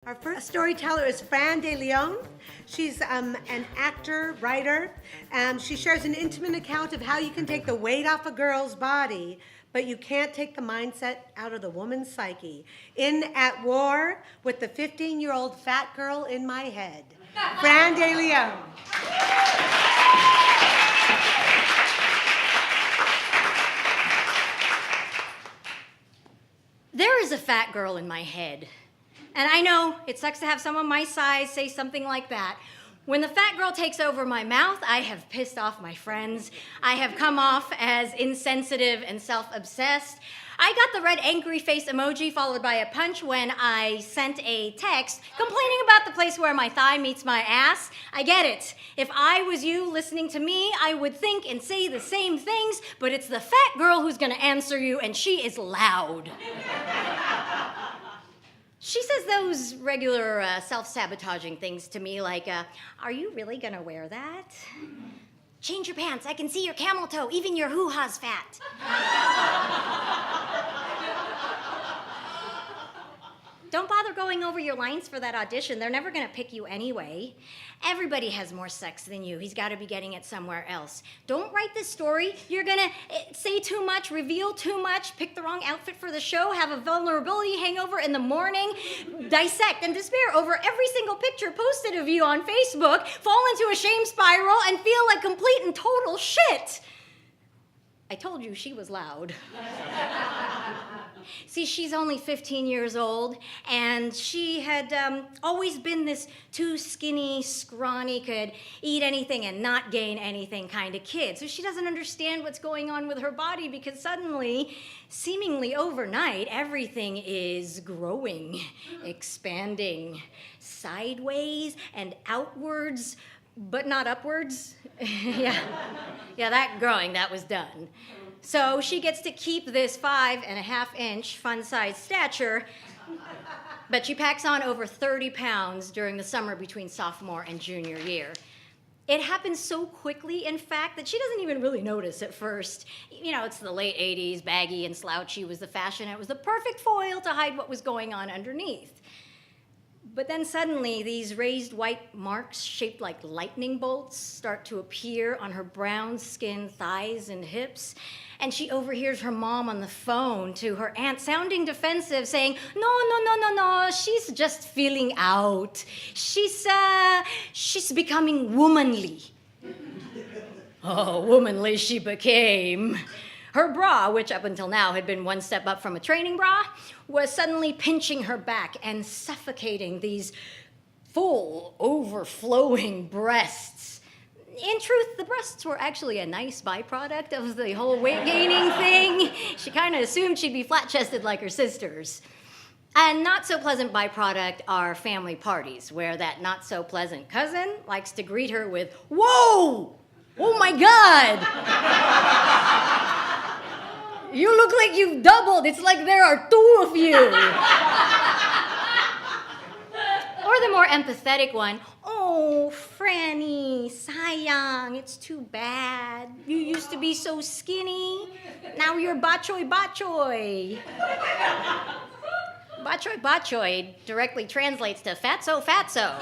Our first storyteller is Fran de Leon. She's an actor, writer. She shares an intimate account of how you can take the weight off a girl's body, but you can't take the mindset out of the woman's psyche. In At War with the 15-year-old fat girl in my head. Fran de Leon. There is a fat girl in my head. And I know it sucks to have someone my size say something like that. When the fat girl takes over my mouth, I have pissed off my friends. I have come off as insensitive and self-obsessed. I got the red angry face emoji followed by a punch when I sent a text complaining about the place where my thigh meets my ass. I get it. If I was you listening to me, I would think and say the same things, but it's the fat girl who's gonna answer you, and she is loud. She says those regular self-sabotaging things to me like, are you really gonna wear that? Change your pants, I can see your camel toe, even your hoo-ha's fat. Don't bother going over your lines for that audition. They're never gonna pick you anyway. Everybody has more sex than you. He's gotta be getting it somewhere else. Don't write this story. You're gonna say too much, reveal too much, pick the wrong outfit for the show, have a vulnerability hangover in the morning, dissect and despair over every single picture posted of you on Facebook, fall into a shame spiral, and feel like complete and total shit. I told you she was loud. See, she's only 15 years old, and she had always been this too skinny, scrawny, could eat anything and not gain anything kind of kid. So she doesn't understand what's going on with her body because suddenly, seemingly overnight, everything is growing, expanding, sideways and outwards, but not upwards. Yeah, that growing, that was done. So she gets to keep this 5.5-inch fun-sized stature, but she packs on over 30 pounds during the summer between sophomore and junior year. It happens so quickly, in fact, that she doesn't even really notice at first. You know, it's the late 80s, baggy and slouchy was the fashion. It was the perfect foil to hide what was going on underneath. But then suddenly, these raised white marks shaped like lightning bolts start to appear on her brown-skinned thighs and hips. And she overhears her mom on the phone to her aunt sounding defensive, saying, no, she's just feeling out. She's becoming womanly. Oh, womanly she became. Her bra, which up until now had been one step up from a training bra, was suddenly pinching her back and suffocating these full, overflowing breasts. In truth, the breasts were actually a nice byproduct of the whole weight gaining thing. She kind of assumed she'd be flat-chested like her sisters. A not so pleasant byproduct are family parties, where that not so pleasant cousin likes to greet her with, "Whoa! Oh my God! You look like you've doubled. It's like there are two of you." Or the more empathetic one, "Oh, Franny, sayang, it's too bad. You used to be so skinny. Now you're bachoy bachoy." Bachoy bachoy directly translates to fatso fatso.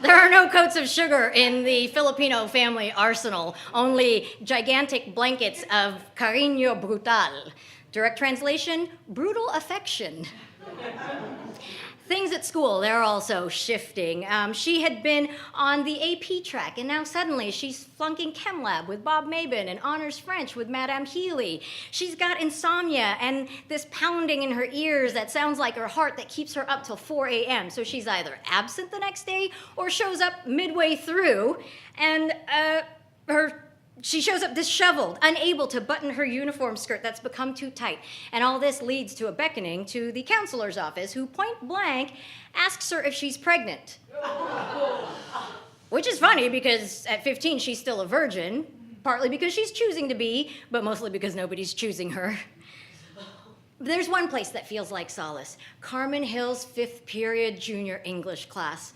There are no coats of sugar in the Filipino family arsenal, only gigantic blankets of cariño brutal. Direct translation, brutal affection. Things at school, they're also shifting. She had been on the AP track, and now suddenly she's flunking Chem Lab with Bob Mabin and honors French with Madame Healy. She's got insomnia and this pounding in her ears that sounds like her heart that keeps her up till 4 a.m. So she's either absent the next day or shows up midway through, and she shows up disheveled, unable to button her uniform skirt that's become too tight. And all this leads to a beckoning to the counselor's office, who point blank asks her if she's pregnant. Which is funny because at 15 she's still a virgin, partly because she's choosing to be, but mostly because nobody's choosing her. There's one place that feels like solace. Carmen Hill's 5th period junior English class.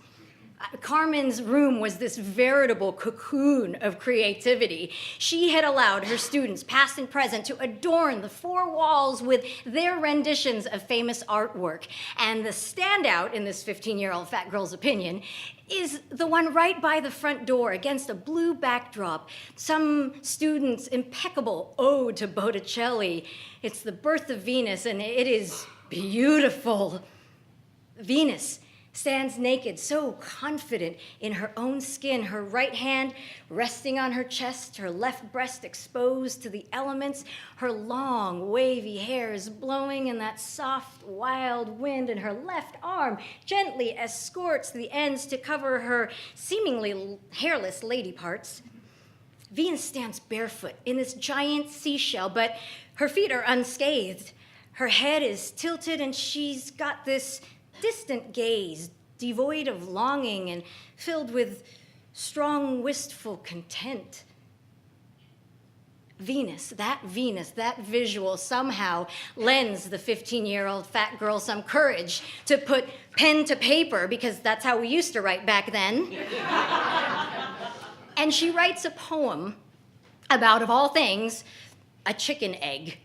Carmen's room was this veritable cocoon of creativity. She had allowed her students, past and present, to adorn the four walls with their renditions of famous artwork. And the standout in this 15-year-old fat girl's opinion is the one right by the front door against a blue backdrop. Some student's impeccable ode to Botticelli. It's the Birth of Venus, and it is beautiful. Venus stands naked, so confident in her own skin, her right hand resting on her chest, her left breast exposed to the elements, her long, wavy hair is blowing in that soft, wild wind, and her left arm gently escorts the ends to cover her seemingly hairless lady parts. Venus stands barefoot in this giant seashell, but her feet are unscathed. Her head is tilted, and she's got this distant gaze, devoid of longing and filled with strong, wistful content. Venus, that visual somehow lends the 15-year-old fat girl some courage to put pen to paper, because that's how we used to write back then. And she writes a poem about, of all things, a chicken egg.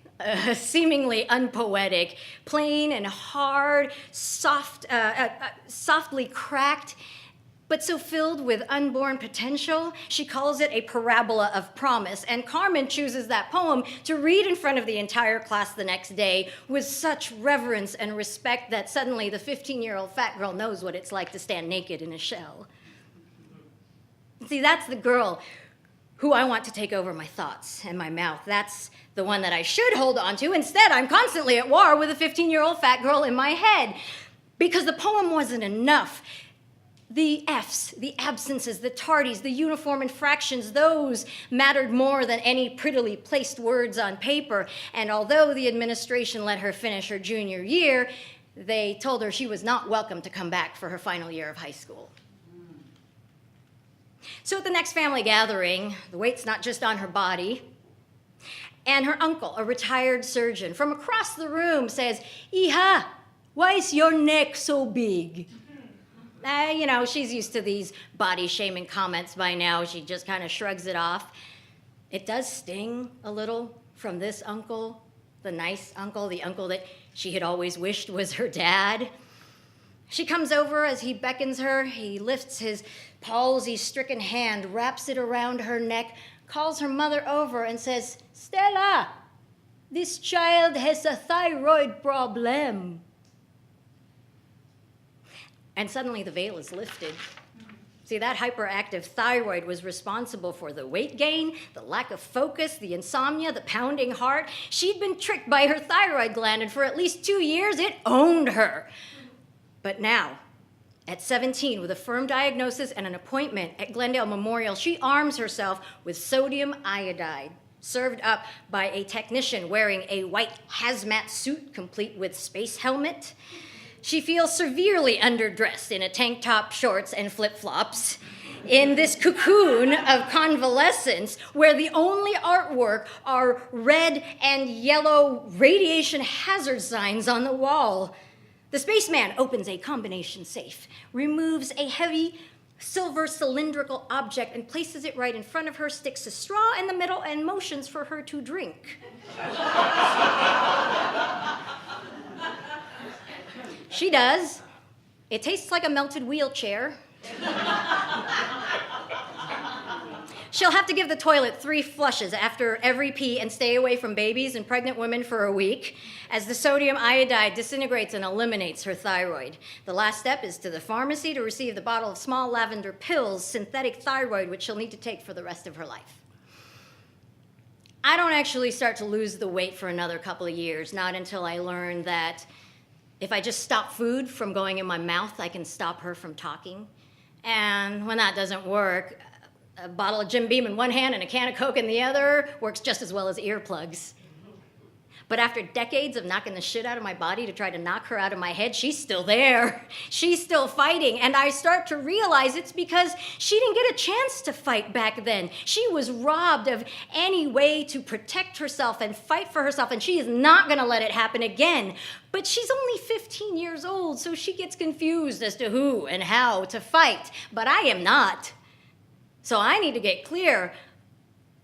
Seemingly unpoetic, plain and hard, softly cracked, but so filled with unborn potential. She calls it a parabola of promise, and Carmen chooses that poem to read in front of the entire class the next day with such reverence and respect that suddenly the 15-year-old fat girl knows what it's like to stand naked in a shell. See, that's the girl who I want to take over my thoughts and my mouth. That's the one that I should hold on to. Instead, I'm constantly at war with a 15-year-old fat girl in my head, because the poem wasn't enough. The F's, the absences, the tardies, the uniform infractions, those mattered more than any prettily placed words on paper. And although the administration let her finish her junior year, they told her she was not welcome to come back for her final year of high school. So at the next family gathering, the weight's not just on her body, and her uncle, a retired surgeon, from across the room says, "Hija, why is your neck so big?" She's used to these body-shaming comments by now. She just kind of shrugs it off. It does sting a little from this uncle, the nice uncle, the uncle that she had always wished was her dad. She comes over as he beckons her. He lifts his palsy-stricken hand, wraps it around her neck, calls her mother over and says, "Stella, this child has a thyroid problem." And suddenly the veil is lifted. See, that hyperactive thyroid was responsible for the weight gain, the lack of focus, the insomnia, the pounding heart. She'd been tricked by her thyroid gland, and for at least 2 years, it owned her. But now, at 17, with a firm diagnosis and an appointment at Glendale Memorial, she arms herself with sodium iodide, served up by a technician wearing a white hazmat suit complete with space helmet. She feels severely underdressed in a tank top, shorts, and flip-flops in this cocoon of convalescence where the only artwork are red and yellow radiation hazard signs on the wall. The spaceman opens a combination safe, removes a heavy silver cylindrical object and places it right in front of her, sticks a straw in the middle, and motions for her to drink. She does. It tastes like a melted wheelchair. She'll have to give the toilet 3 flushes after every pee and stay away from babies and pregnant women for a week as the sodium iodide disintegrates and eliminates her thyroid. The last step is to the pharmacy to receive the bottle of small lavender pills, synthetic thyroid, which she'll need to take for the rest of her life. I don't actually start to lose the weight for another couple of years, not until I learn that if I just stop food from going in my mouth, I can stop her from talking. And when that doesn't work, a bottle of Jim Beam in one hand and a can of Coke in the other works just as well as earplugs. But after decades of knocking the shit out of my body to try to knock her out of my head, she's still there. She's still fighting. And I start to realize it's because she didn't get a chance to fight back then. She was robbed of any way to protect herself and fight for herself, and she is not going to let it happen again. But she's only 15 years old, so she gets confused as to who and how to fight. But I am not. So I need to get clear.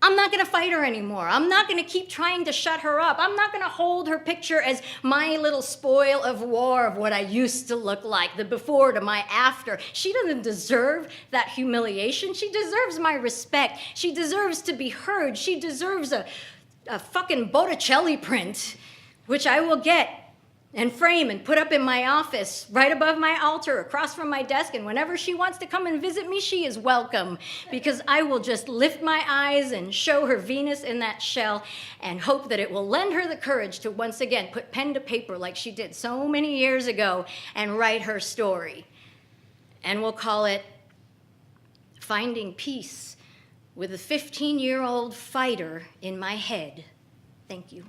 I'm not going to fight her anymore. I'm not going to keep trying to shut her up. I'm not going to hold her picture as my little spoil of war of what I used to look like, the before to my after. She doesn't deserve that humiliation. She deserves my respect. She deserves to be heard. She deserves a fucking Botticelli print, which I will get and frame and put up in my office, right above my altar, across from my desk, and whenever she wants to come and visit me, she is welcome, because I will just lift my eyes and show her Venus in that shell and hope that it will lend her the courage to once again put pen to paper like she did so many years ago and write her story. And we'll call it Finding Peace with a 15-year-old fighter in my head. Thank you.